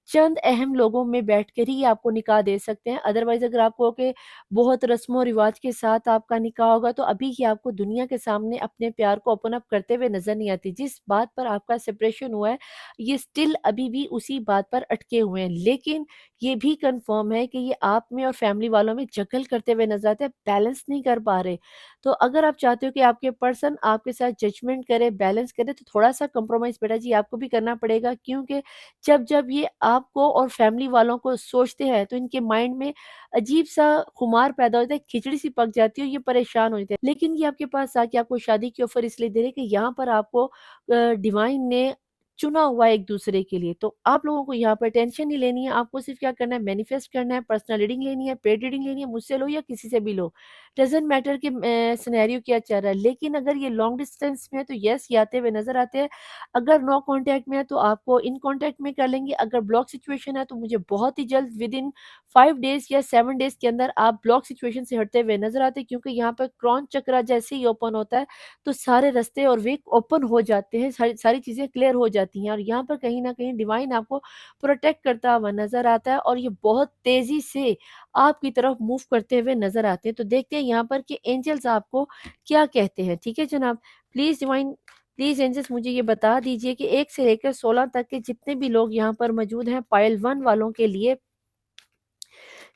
चंद अहम लोगों में बैठकर ही आपको निकाह दे सकते हैं। अदरवाइज़ अगर आपको कि बहुत रस्मो-रिवाज के साथ आपका निकाह होगा, तो अभी ही आपको दुनिया के सामने अपने प्यार को ओपन अप करते हुए नज़र नहीं आती। जिस बात पर आपका सेपरेशन हुआ है, ये स्टिल अभी भी उसी बात पर अटके हुए हैं। लेकिन ये भी कन्फर्म है कि ये आप में और फैमिली वालों में जगल करते हुए नज़र आते हैं, बैलेंस नहीं कर पा रहे। तो अगर आप चाहते हो कि आपके पर्सन आपके साथ जजमेंट करे, बैलेंस करे, तो थोड़ा-सा कंप्रोमाइज़ बेटा जी आपको भी करना पड़ेगा, क्योंकि जब ये आपको और फैमिली वालों को सोचते हैं, तो इनके माइंड में अजीब-सा खुमार पैदा होता है, खिचड़ी-सी पक जाती है और ये परेशान हो जाते हैं। लेकिन ये आपके पास आके आपको शादी की ऑफ़र इसलिए दे रहे हैं कि यहाँ पर आपको डिवाइन ने चुना हुआ है एक-दूसरे के लिए। तो आप लोगों को यहाँ पर टेंशन नहीं लेनी है, आपको सिर्फ़ क्या करना है, मैनिफेस्ट करना है, पर्सनल रीडिंग लेनी है, पेड रीडिंग लेनी है, मुझसे लो या किसी से भी लो। डज़न्ट मैटर कि सिनेरियो क्या चल रहा है। लेकिन अगर ये लॉन्ग डिस्टेंस में है तो येस ये आते हुए नज़र आते हैं। अगर नो कॉन्टैक्ट में है तो आपको इन कॉन्टैक्ट में कर लेंगे। अगर ब्लॉक सिचुएशन है तो मुझे बहुत ही जल्द विदिन 5 डेज़ या 7 डेज़ के अंदर आप ब्लॉक सिचुएशन से हटते हुए नज़र आते हैं, क्योंकि यहाँ पर क्रॉन चक्रा जैसे ही ओपन होता है तो सारे रास्ते और वे ओपन हो जाते हैं, सारी सारी चीज़ें क्लियर हो जाती हैं और यहाँ पर कहीं न कहीं डिवाइन आपको प्रोटेक्ट करता हुआ नज़र आता है और ये बहुत तेज़ी से आपकी तरफ मूव करते हुए नज़र आते हैं। तो देखते हैं यहाँ पर कि एंजल्स आपको क्या कहते हैं। ठीक है जनाब? प्लीज़ डिवाइन, प्लीज़ एंजल्स मुझे ये बता दीजिए कि 1 से लेकर 16 तक के जितने भी लोग यहाँ पर मौजूद हैं, पाइल 1 वालों के लिए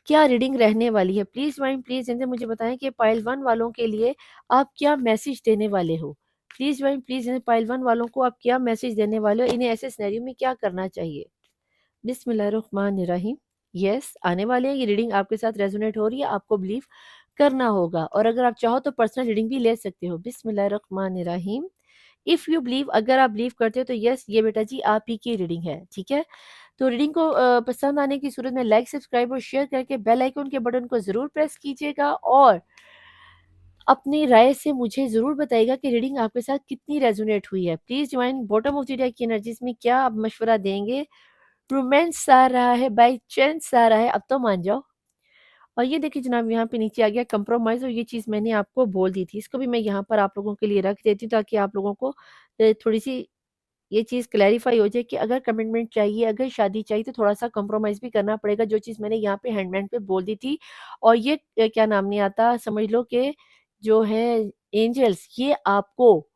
क्या रीडिंग रहने वाली है? प्लीज़ डिवाइन प्लीज़ एंजल मुझे बताएँ कि पाइल 1 वालों के लिए आप क्या मैसेज देने वाले हो? प्लीज़ डिवाइन प्लीज़ पाइल 1 वालों को आप क्या मैसेज देने वाले हो? इन्हें ऐसे सिनेरियो में क्या करना चाहिए? बिस्मिल्लाहिर्रहमानिर्रहीम। यस, आने वाले हैं, ये रीडिंग आपके साथ रेजोनेट हो रही है, आपको बिलीव करना होगा और अगर आप चाहो तो पर्सनल रीडिंग भी ले सकते हो। बिस्मिल्लाहिर्रहमानिर्रहीम। इफ़ यू बिलीव, अगर आप बिलीव करते हो तो यस ये बेटा जी आप ही की रीडिंग है, ठीक है? तो रीडिंग को पसंद आने की सूरत में लाइक, सब्सक्राइब और शेयर करके बेल आइकन के बटन को ज़रूर प्रेस कीजिएगा और अपनी राय से मुझे ज़रूर बताइएगा कि रीडिंग आपके साथ कितनी रेजोनेट हुई है। Please join bottom of the day की एनर्जीज़ में क्या आप मशवरा देंगे? रोमांस आ रहा है, बाय चांस आ रहा है, अब तो मान जाओ। और ये देखिए जनाब यहाँ पे नीचे आ गया कंप्रोमाइज़ और ये चीज़ मैंने आपको बोल दी थी। इसको भी मैं यहाँ पर आप लोगों के लिए रख देती हूँ ताकि आप लोगों को थोड़ी-सी ये चीज़ क्लैरिफ़ाई हो जाए कि अगर कमिटमेंट चाहिए, अगर शादी चाहिए तो थोड़ा-सा कंप्रोमाइज़ भी करना पड़ेगा, जो चीज़ मैंने यहाँ पे हैंडमेड पे बोल दी थी। और ये क्या नाम नहीं आता, समझ लो कि जो है एंजल्स ये आपको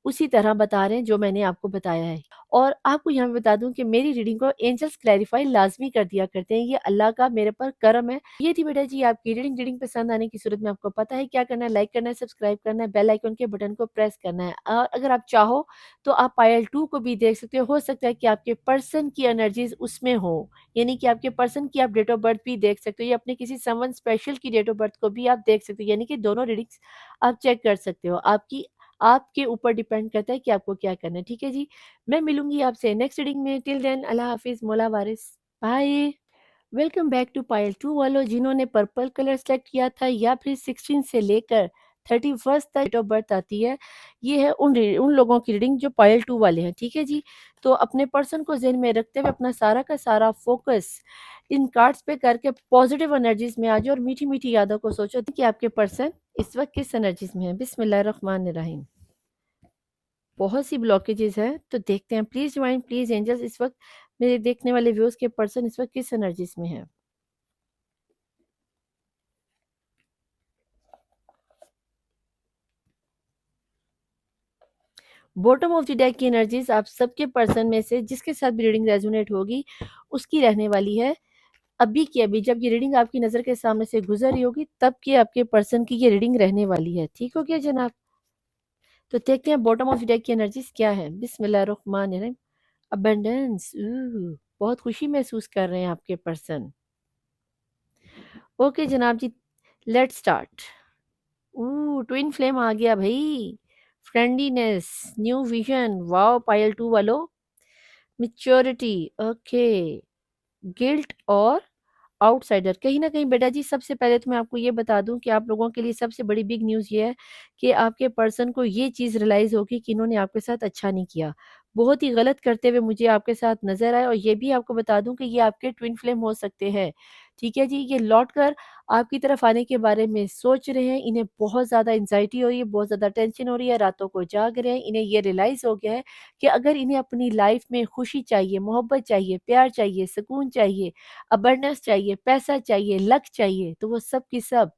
उसी तरह बता रहे हैं जो मैंने आपको बताया है। और आपको यहाँ पे बता दूँ कि मेरी रीडिंग को एंजल्स क्लैरिफाई लाज़मी कर दिया करते हैं, ये अल्लाह का मेरे पर करम है। ये थी बेटा जी आपकी रीडिंग। रीडिंग पसंद आने की सूरत में आपको पता है क्या करना है, लाइक करना है, सब्सक्राइब करना है, बेल आइकन के बटन को प्रेस करना है। और अगर आप चाहो तो आप पायल 2 को भी देख सकते हो सकता है कि आपके पर्सन की एनर्जीज़ उसमें हो, यानी कि आपके पर्सन की आप डेट ऑफ बर्थ भी देख सकते हो या अपने किसी समवन स्पेशल की डेट ऑफ बर्थ को भी आप देख सकते हो, यानी कि दोनों रीडिंग्स आप चेक कर सकते हो। आपके ऊपर डिपेंड करता है कि आपको क्या करना है, ठीक है जी? मैं मिलूँगी आपसे नेक्स्ट रीडिंग में, टिल देन अल्लाह हाफ़िज़, मौला वारिस, बाय। वेलकम बैक टू पायल 2 वालों जिन्होंने पर्पल कलर सेलेक्ट किया था या फिर 16 से लेकर 31st तक डेट ऑफ बर्थ आती है। ये है उन लोगों की रीडिंग जो पायल 2 वाले हैं, ठीक है जी? तो अपने पर्सन को ज़हन में रखते हुए अपना सारा का सारा फ़ोकस इन कार्ड्स पे करके पॉज़िटिव एनर्जीज़ में आ जाओ और मीठी-मीठी यादों को सोचो कि आपके पर्सन इस वक़्त किस एनर्जीज़ में है। बिस्मिल्लाहिर्रहमानिर्रहीम। बहुत सी ब्लॉकेजेस हैं, तो देखते हैं। प्लीज डिवाइन, प्लीज एंजल्स, इस वक्त मेरे देखने वाले व्यूअर्स के पर्सन इस वक्त किस एनर्जीज में है। बॉटम ऑफ द डेक की एनर्जीज आप सबके पर्सन में से जिसके साथ भी रीडिंग रेजोनेट होगी उसकी रहने वाली है। अभी की अभी जब ये रीडिंग आपकी नज़र के सामने से गुजर रही होगी तब की आपके पर्सन की ये रीडिंग रहने वाली है। ठीक हो गया जनाब? तो देखते हैं बॉटम ऑफ द डेक की एनर्जीज क्या है। बिस्मिल्लाहिर्रहमानिर्रहीम। अबंडेंस, बहुत खुशी महसूस कर रहे हैं आपके पर्सन। ओके जनाब जी, लेट्स स्टार्ट। ट्विन फ्लेम आ गया भाई। फ्रेंडलीनेस, न्यू विजन, वाओ पायल टू वालो, मिच्योरिटी, ओके, गिल्ट और आउटसाइडर। कहीं ना कहीं बेटा जी, सबसे पहले तो मैं आपको ये बता दूं कि आप लोगों के लिए सबसे बड़ी बिग न्यूज़ ये है कि आपके पर्सन को ये चीज़ रियलाइज़ होगी कि इन्होंने आपके साथ अच्छा नहीं किया, बहुत ही गलत करते हुए मुझे आपके साथ नजर आए। और ये भी आपको बता दूं कि ये आपके ट्विन फ्लेम हो सकते हैं। ठीक है जी, ये लौट कर आपकी तरफ आने के बारे में सोच रहे हैं। इन्हें बहुत ज़्यादा एंजाइटी हो रही है, बहुत ज़्यादा टेंशन हो रही है, रातों को जाग रहे हैं। इन्हें ये रियलाइज़ हो गया है कि अगर इन्हें अपनी लाइफ में खुशी चाहिए, मोहब्बत चाहिए, प्यार चाहिए, सुकून चाहिए, अबंडेंस चाहिए, पैसा चाहिए, लक चाहिए, तो वो सब की सब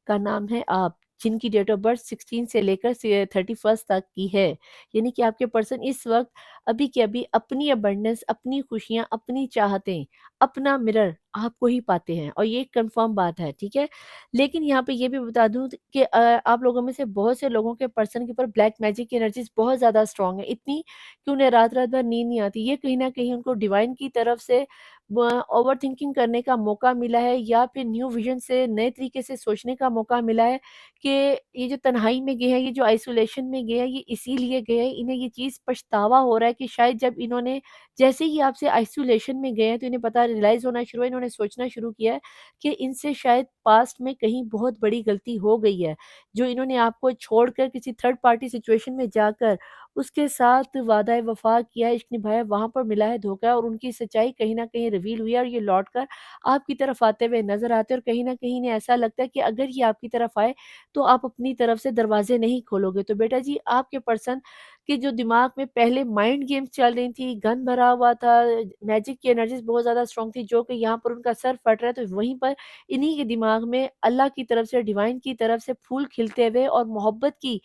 का नाम है आप, जिनकी डेट ऑफ बर्थ 16 से लेकर 31 तक की है। यानी कि आपके पर्सन इस वक्त अभी के अभी अपनी अबंडेंस, अपनी खुशियां, अपनी चाहतें, अपना मिरर आपको ही पाते हैं, और ये कंफर्म बात है। ठीक है, लेकिन यहाँ पे ये भी बता दूं कि आप लोगों में से बहुत से लोगों के पर्सन के ऊपर ब्लैक मैजिक की एनर्जीज बहुत ज़्यादा स्ट्रांग है, इतनी कि उन्हें रात रात भर नींद नहीं आती। ये कहीं ना कहीं उनको डिवाइन की तरफ से ओवर थिंकिंग करने का मौका मिला है, या फिर न्यू विजन से नए तरीके से सोचने का मौका मिला है कि ये जो तन्हाई में गए हैं, ये जो आइसोलेशन में गए हैं, ये इसीलिए गए हैं। इन्हें ये चीज़ पछतावा हो रहा है कि शायद जब इन्होंने जैसे ही आपसे आइसोलेशन में गए हैं तो इन्हें पता रियलाइज़ होना शुरू है, इन्होंने सोचना शुरू किया है कि इनसे शायद पास्ट में कहीं बहुत बड़ी गलती हो गई है, जो इन्होंने आपको छोड़कर किसी थर्ड पार्टी सिचुएशन में जाकर उसके साथ वादा वफा किया है, इश्क निभाया, वहाँ पर मिला है धोखा, और उनकी सच्चाई कहीं न कहीं रिवील हुई है, और ये लौट कर आपकी तरफ आते हुए नज़र आते हैं। और कहीं न कहीं इन्हें ऐसा लगता है कि अगर ये आपकी तरफ आए, तो आप अपनी तरफ से दरवाज़े नहीं खोलोगे। तो बेटा जी, आपके पर्सन के जो दिमाग में पहले माइंड गेम्स चल रही थी, गन भरा हुआ था, मैजिक की एनर्जीज़ बहुत ज़्यादा स्ट्रॉन्ग थी, जो कि यहाँ पर उनका सर फट रहा है, तो वहीं पर इन्हीं के दिमाग में अल्लाह की तरफ से, डिवाइन की तरफ से फूल खिलते हुए और मोहब्बत की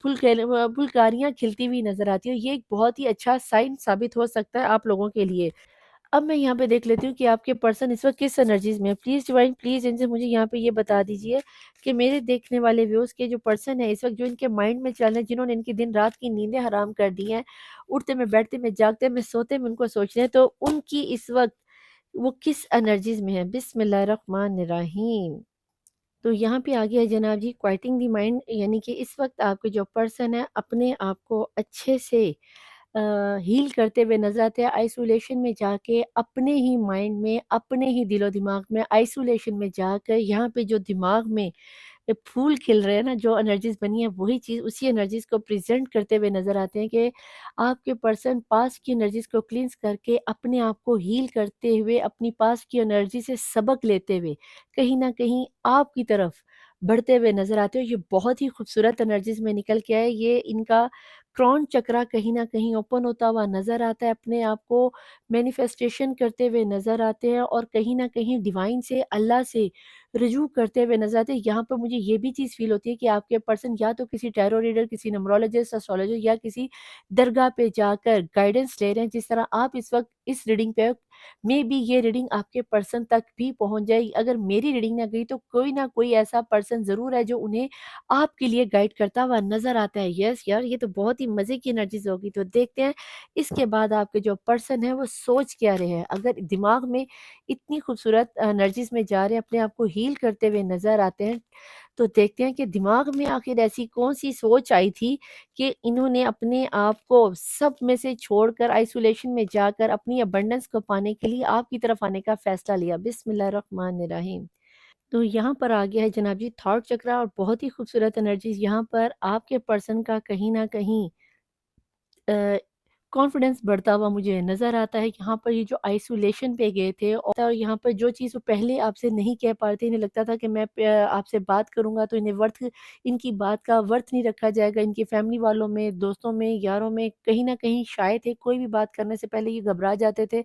फुलकारियाँ खिलती हुई नज़र आती है। ये एक बहुत ही अच्छा साइन साबित हो सकता है आप लोगों के लिए। अब मैं यहाँ पे देख लेती हूँ कि आपके पर्सन इस वक़्त किस एनर्जीज़ में है। प्लीज़ डिवाइन, प्लीज़ इनसे मुझे यहाँ पे ये बता दीजिए कि मेरे देखने वाले व्यूअर्स के जो पर्सन है इस वक़्त, जो इनके माइंड में चल रहे हैं, जिन्होंने इनकी दिन रात की नींदें हराम कर दी हैं, उठते में, बैठते में, जागते में, सोते में उनको सोच रहे हैं, तो उनकी इस वक़्त वो किस एनर्जीज़ में है? बिस्मिल्लाहिर्रहमानिर्रहीम। तो यहाँ पे आ गया है जनाब जी, क्वाइटिंग द माइंड, यानी कि इस वक्त आपके जो पर्सन है अपने आप को अच्छे से हील करते हुए नजर आते हैं। आइसोलेशन में जाके अपने ही माइंड में, अपने ही दिलो दिमाग में, आइसोलेशन में जाकर यहाँ पे जो दिमाग में फूल खिल रहे हैं ना, जो एनर्जीज बनी है, वही चीज़ उसी एनर्जीज को प्रेजेंट करते हुए नजर आते हैं कि आपके पर्सन पास्ट की एनर्जीज को क्लींस करके अपने आप को हील करते हुए, अपनी पास्ट की एनर्जी से सबक लेते हुए कहीं ना कहीं आपकी तरफ बढ़ते हुए नजर आते हो। ये बहुत ही खूबसूरत एनर्जीज में निकल के आए। ये इनका क्रॉन चक्रा कहीं ना कहीं ओपन होता हुआ नजर आता है, अपने आप को मैनिफेस्टेशन करते हुए नजर आते हैं, और कहीं ना कहीं डिवाइन से, अल्लाह से रुजू करते हुए नज़र आते हैं। यहाँ पर मुझे ये भी चीज़ फ़ील होती है कि आपके पर्सन या तो किसी टैरो रीडर, किसी न्यूमरोलॉजिस्ट, एस्ट्रोलॉजर, या किसी दरगाह पे जाकर गाइडेंस ले रहे हैं, जिस तरह आप इस वक़्त इस रीडिंग पे। मे बी ये रीडिंग आपके पर्सन तक भी पहुँच जाए। अगर मेरी रीडिंग ना गई तो कोई ना कोई ऐसा पर्सन ज़रूर है जो उन्हें आपके लिए गाइड करता हुआ नज़र आता है। यस यार, ये तो बहुत ही मज़े की एनर्जीज़ होगी। तो देखते हैं इसके बाद आपके जो पर्सन है वो सोच क्या रहे हैं। अगर दिमाग में इतनी खूबसूरत एनर्जीज़ में जा रहे हैं, अपने आप को हील करते हुए नज़र आते हैं, तो देखते हैं कि दिमाग में आखिर ऐसी कौन-सी सोच आई थी कि इन्होंने अपने आप को सब में से छोड़कर आइसोलेशन में जाकर अपनी अबंडेंस को पाने के लिए आपकी तरफ आने का फ़ैसला लिया। बिस्मिल्लाहिर्रहमानिर्रहीम। तो यहाँ पर आ गया है जनाब जी थॉट चक्रा, और बहुत ही खूबसूरत एनर्जीज़ यहाँ पर आपके पर्सन का कहीं न कहीं कॉन्फिडेंस बढ़ता हुआ मुझे नज़र आता है कि यहाँ पर ये जो आइसोलेशन पे गए थे और यहाँ पर जो चीज़ वो पहले आपसे नहीं कह पा रहे थे, इन्हें लगता था कि मैं आपसे बात करूँगा तो इनकी बात का वर्थ नहीं रखा जाएगा, इनकी फैमिली वालों में, दोस्तों में, यारों में कहीं न कहीं शाय थे, कोई भी बात करने से पहले ये घबरा जाते थे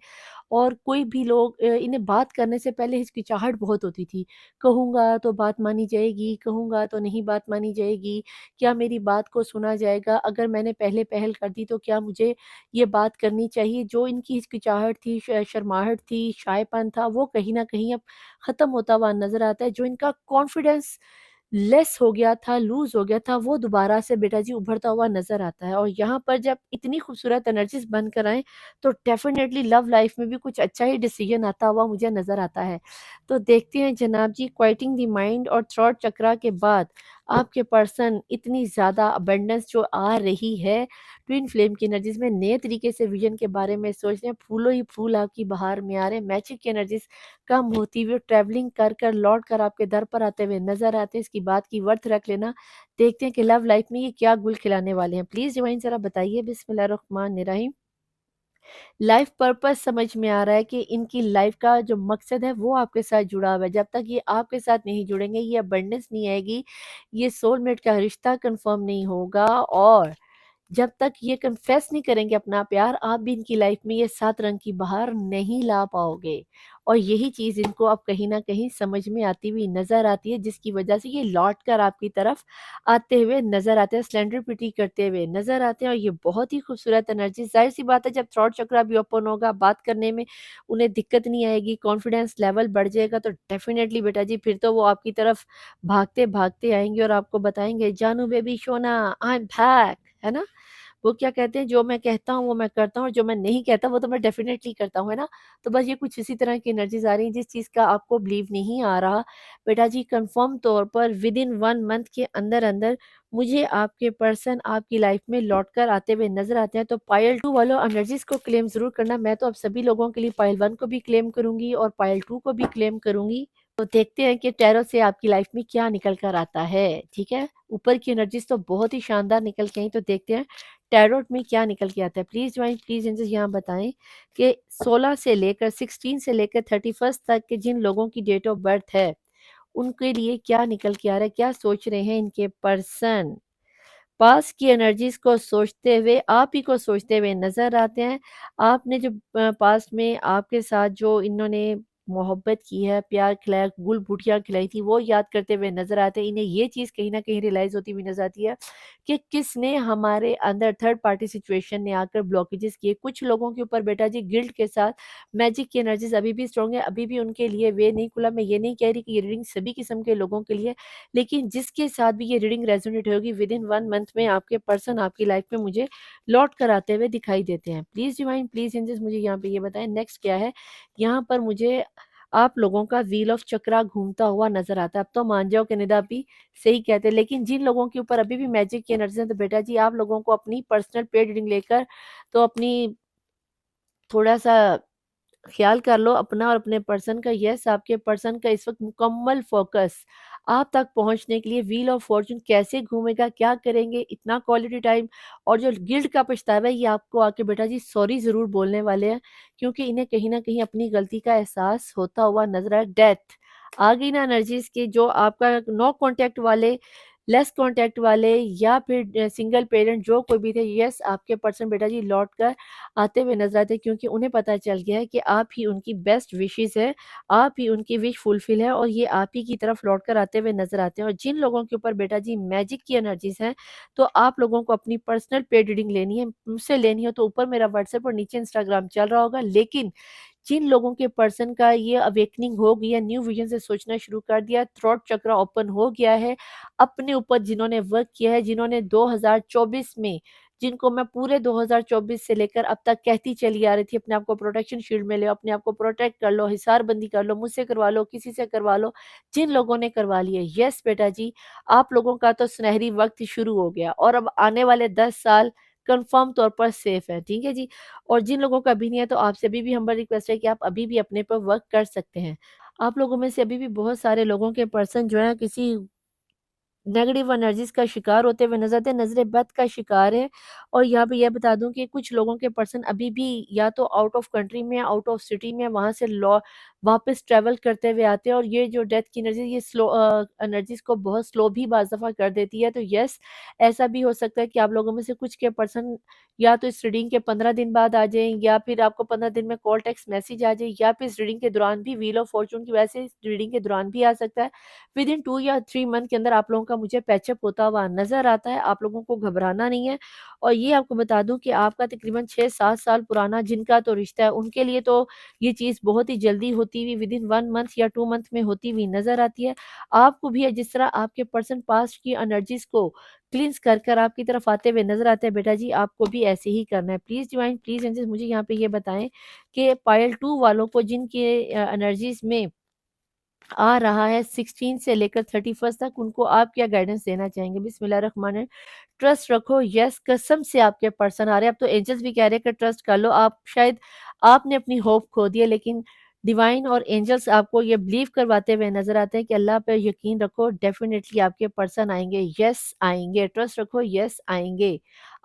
और कोई भी लोग इन्हें बात करने से पहले हिचकिचाहट बहुत होती थी। कहूँगा तो बात मानी जाएगी, कहूँगा तो नहीं बात मानी जाएगी, क्या मेरी बात को सुना जाएगा? अगर मैंने पहले पहल कर दी तो क्या मुझे ये बात करनी चाहिए? जो इनकी हिचकिचाहट थी, शर्माहट थी, शायपन था, वो कहीं न कहीं अब ख़त्म होता हुआ नज़र आता है। जो इनका कॉन्फिडेंस लेस हो गया था, लूज़ हो गया था, वो दोबारा से बेटा जी उभरता हुआ नज़र आता है और यहाँ पर जब इतनी खूबसूरत एनर्जीज़ बनकर आएँ, तो डेफ़िनेटली लव लाइफ़ में भी कुछ अच्छा ही डिसीज़न आता हुआ मुझे नज़र आता है। तो देखते हैं जनाब जी, क्वाइटिंग द माइंड और थ्रॉट चक्रा के बाद आपके पर्सन इतनी ज़्यादा अबंडेंस जो आ रही है, ट्विन फ्लेम की एनर्जीज़ में नए तरीके से विज़न के बारे में सोच रहे हैं, फूलों ही फूल आपकी बहार में आ रहे हैं, मैजिक की एनर्जीज़ कम होती हुई ट्रैवलिंग कर कर लौट कर आपके दर पर आते हुए नज़र आते हैं। इसकी बात की वर्थ रख लेना। देखते हैं कि लव लाइफ में ये क्या गुल खिलाने वाले हैं। प्लीज़ डिवाइन ज़रा बताइए। बिस्मिल्लाहिर्रहमानिर्रहीम। लाइफ पर्पस समझ में आ रहा है कि इनकी लाइफ का जो मकसद है वो आपके साथ जुड़ा हुआ है। जब तक ये आपके साथ नहीं जुड़ेंगे, ये अबंडेंस नहीं आएगी, ये सोलमेट का रिश्ता कन्फर्म नहीं होगा और जब तक ये कन्फेस नहीं करेंगे अपना प्यार, आप भी इनकी लाइफ में ये 7 रंग की बहार नहीं ला पाओगे। और यही चीज़ इनको अब कहीं न कहीं समझ में आती हुई नज़र आती है, जिसकी वजह से ये लौट कर आपकी तरफ आते हुए नज़र आते हैं, स्लेंडरपिटी करते हुए नज़र आते हैं और ये बहुत ही खूबसूरत एनर्जी, ज़ाहिर-सी बात है जब थ्रॉट चक्रा भी ओपन होगा, बात करने में उन्हें दिक्कत नहीं आएगी, कॉन्फिडेंस लेवल बढ़ जाएगा, तो डेफ़िनिटली बेटा जी फिर तो वो आपकी तरफ भागते-भागते आएँगे और आपको बताएँगे, जानू बेबी सोना आई एम बैक, है ना? वो क्या कहते हैं, जो मैं कहता हूँ वो मैं करता हूँ और जो मैं नहीं कहता वो तो मैं डेफ़िनेटली करता हूँ, है ना? तो बस ये कुछ इसी तरह की एनर्जीज़ आ रही हैं, जिस चीज़ का आपको बिलीव नहीं आ रहा, बेटा जी कन्फर्म तौर पर विदिन 1 मंथ के अंदर-अंदर मुझे आपके पर्सन आपकी लाइफ़ में लौट कर आते हुए नज़र आते हैं। तो पायल 2 वालों एनर्जीज़ को क्लेम ज़रूर करना। मैं तो अब सभी लोगों के लिए पायल 1 को भी क्लेम करूँगी और पायल 2 को भी क्लेम करूँगी। तो देखते हैं कि टैरो से आपकी लाइफ़ में क्या निकल कर आता है, ठीक है? ऊपर की एनर्जीज़ तो बहुत ही शानदार निकल के आई, तो देखते हैं टैरोट में क्या निकल के आता है। प्लीज़ ज्वाइन प्लीज़ एंजल्स यहाँ बताएँ कि 16 से लेकर 16 से लेकर 31st तक के जिन लोगों की डेट ऑफ बर्थ है, उनके लिए क्या निकल के आ रहा है? क्या सोच रहे हैं इनके पर्सन? पास्ट की एनर्जीज़ को सोचते हुए, आप ही को सोचते हुए नज़र आते हैं। आपने जो पास्ट में आपके साथ जो इन्होंने मोहब्बत की है, प्यार खिलाया, गुल-गुटियाँ खिलाई थी, वो याद करते हुए नज़र आते हैं। इन्हें ये चीज़ कहीं न कहीं रियलाइज़ होती हुई नज़र आती है कि किसने हमारे अंदर थर्ड पार्टी सिचुएशन ने आकर ब्लॉकेजेस किए। कुछ लोगों के ऊपर बेटा जी गिल्ट के साथ मैजिक की एनर्जीज़ अभी भी स्ट्रॉन्ग है, अभी भी उनके लिए वे नहीं खुला। मैं ये नहीं कह रही कि ये रीडिंग सभी किस्म के लोगों के लिए, लेकिन जिसके साथ भी ये रीडिंग रेजोनेट होगी विदिन 1 मंथ में आपके पर्सन आपकी लाइफ में मुझे लौट कर आते हुए दिखाई देते हैं। प्लीज़ डिवाइन प्लीज़ एंजल्स मुझे यहाँ पे ये बताएँ नेक्स्ट क्या है? यहाँ पर मुझे आप लोगों का व्हील ऑफ चक्रा घूमता हुआ नज़र आता है। अब तो मान जाओ कि निदा भी सही कहते हैं, लेकिन जिन लोगों के ऊपर अभी भी मैजिक की एनर्जी है तो बेटा जी आप लोगों को अपनी पर्सनल पेड रीडिंग लेकर तो अपनी थोड़ा-सा ख़्याल कर लो अपना और अपने पर्सन का। यस, आपके पर्सन का इस वक़्त मुकम्मल फ़ोकस आप तक पहुँचने के लिए व्हील ऑफ फॉर्च्यून कैसे घूमेगा, क्या करेंगे, इतना क्वालिटी टाइम और जो गिल्ट का पछतावा है ये आपको आके बेटा जी सॉरी ज़रूर बोलने वाले हैं, क्योंकि इन्हें कहीं न कहीं अपनी गलती का एहसास होता हुआ नज़र आया। डेथ आ गई ना एनर्जीज़ की, जो आपका नो कॉन्टैक्ट वाले, लेस कॉन्टैक्ट वाले या फिर सिंगल पेरेंट जो कोई भी थे, यस आपके पर्सन बेटा जी लौट कर आते हुए नज़र आते हैं, क्योंकि उन्हें पता चल गया है कि आप ही उनकी बेस्ट विशेज़ है, आप ही उनकी विश फुलफ़िल है और ये आप ही की तरफ लौट कर आते हुए नज़र आते हैं। और जिन लोगों के ऊपर बेटा जी मैजिक की एनर्जीज़ हैं, तो आप लोगों को अपनी पर्सनल पेड रीडिंग लेनी है, मुझसे लेनी हो तो ऊपर मेरा व्हाट्सएप और नीचे इंस्टाग्राम चल रहा होगा। लेकिन जिन लोगों के पर्सन का ये अवेकनिंग हो गई है, न्यू विज़न से सोचना शुरू कर दिया, थ्रॉट चक्रा ओपन हो गया है, अपने ऊपर जिन्होंने वर्क किया है, जिन्होंने 2024 में, जिनको मैं पूरे 2024 से लेकर अब तक कहती चली आ रही थी अपने आप को प्रोटेक्शन शील्ड में लो, अपने आप को प्रोटेक्ट कर लो, हिसारबंदी कर लो, मुझसे करवा लो, किसी से करवा लो, जिन लोगों ने करवा ली है, यस बेटा जी, आप लोगों का तो सुनहरी वक़्त शुरू हो गया और अब आने वाले 10 साल कन्फर्म तौर पर सेफ है, ठीक है जी? और जिन लोगों का अभी नहीं है तो आपसे अभी भी हम्बल रिक्वेस्ट है कि आप अभी भी अपने पर वर्क कर सकते हैं। आप लोगों में से अभी भी बहुत सारे लोगों के पर्सन जो है किसी नेगेटिव एनर्जीज़ का शिकार होते हुए नज़र आते हैं, नज़र बद का शिकार है। और यहाँ पे ये बता दूँ कि कुछ लोगों के पर्सन अभी भी या तो आउट ऑफ कंट्री में, आउट ऑफ सिटी में, वहाँ से लौ वापस ट्रैवल करते हुए आते हैं, और ये जो डेथ की एनर्जी, ये स्लो एनर्जीज़ को बहुत स्लो भी बाज़ दफ़ा कर देती है। तो येस, ऐसा भी हो सकता है कि आप लोगों में से कुछ के पर्सन या तो इस रीडिंग के 15 दिन बाद आ जाएँ, या फिर आपको 15 दिन में कॉल, टेक्स्ट मैसेज आ जाए, या फिर इस रीडिंग के दौरान भी व्हील ऑफ फॉर्च्यून की वजह से इस रीडिंग के दौरान भी आ सकता है। विद इन 2 या 3 मंथ के अंदर आप लोगों का मुझे पैचअप होता हुआ नज़र आता है। आप लोगों को घबराना नहीं है। और ये आपको बता दूँ कि आपका तकरीबन 6-7 साल पुराना जिनका तो रिश्ता है, उनके लिए तो ये चीज़ बहुत ही जल्दी होती हुई विद इन 1 मंथ या 2 मंथ में होती हुई नज़र आती है। आपको भी है, जिस तरह आपके पर्सन पास्ट की एनर्जीज़ को क्लींस कर आपकी तरफ आते हुए नज़र आते हैं, बेटा जी आपको भी ऐसे ही करना है। प्लीज़ डिवाइन, प्लीज़ एंजल्स, मुझे यहाँ पे ये बताएँ कि पायल 2 वालों को जिनके एनर्जीज़ में आ रहा है 16 से लेकर 31 तक, उनको आप क्या गाइडेंस देना चाहेंगे? बिस्मिल्लाहिर्रहमानिर्रहीम। ट्रस्ट रखो, यस, कसम से आपके पर्सन आ रहे हैं। अब तो एंजल्स भी कह रहे हैं कि ट्रस्ट कर लो। आप शायद आपने अपनी होप खो दी है, लेकिन डिवाइन और एंजल्स आपको ये बिलीव करवाते हुए नज़र आते हैं कि अल्लाह पे यकीन रखो, डेफ़िनिटली आपके पर्सन आएँगे, यस आएँगे। ट्रस्ट रखो, यस आएँगे।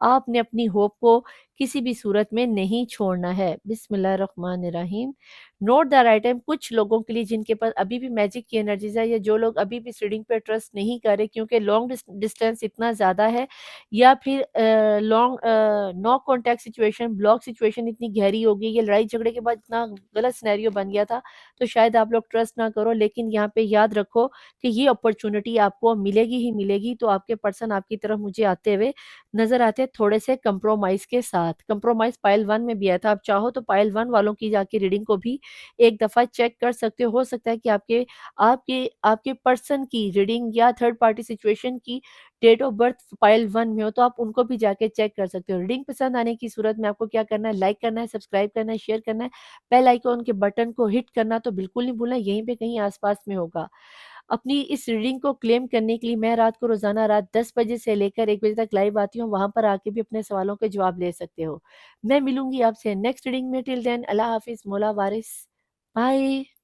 आपने अपनी होप को किसी भी सूरत में नहीं छोड़ना है। बिस्मिल्लाहिर्रहमानिर्रहीम। Note the right time. कुछ लोगों के लिए जिनके पास अभी भी मैजिक की एनर्जीज है, या जो लोग अभी भी इस रीडिंग पे ट्रस्ट नहीं कर रहे क्योंकि लॉन्ग डिस्टेंस इतना ज़्यादा है, या फिर long no contact situation, block situation इतनी गहरी हो गई, ये लड़ाई झगड़े के बाद इतना गलत सिनेरियो बन गया था, तो शायद आप लोग ट्रस्ट ना करो। लेकिन यहाँ पे याद रखो कि ये अपॉर्चुनिटी आपको मिलेगी ही मिलेगी। तो आपके पर्सन आपकी तरफ मुझे आते हुए नज़र आते हैं, थोड़े से कंप्रोमाइज़ के साथ। कंप्रोमाइज़ पाइल 1 में भी आया था। आप चाहो तो पाइल 1 वालों की जाके रीडिंग को भी एक दफ़ा चेक कर सकते हो। सकता है कि आपके आपके आपके पर्सन की रीडिंग या थर्ड पार्टी सिचुएशन की डेट ऑफ बर्थ पाइल 1 में हो, तो आप उनको भी जाके चेक कर सकते हो। रीडिंग पसंद आने की सूरत में आपको क्या करना है, लाइक करना है, सब्सक्राइब करना है, शेयर करना है, बेल आइकॉन के बटन को हिट करना तो बिल्कुल नहीं भूलना, यहीं पे कहीं आस-पास में होगा। अपनी इस रीडिंग को क्लेम करने के लिए मैं रात को रोज़ाना रात 10 बजे से लेकर 1 बजे तक लाइव आती हूँ, वहाँ पर आके भी अपने सवालों के जवाब ले सकते हो। मैं मिलूँगी आपसे नेक्स्ट रीडिंग में, टिल देन अल्लाह हाफ़िज़, मौला वारिस। बाय।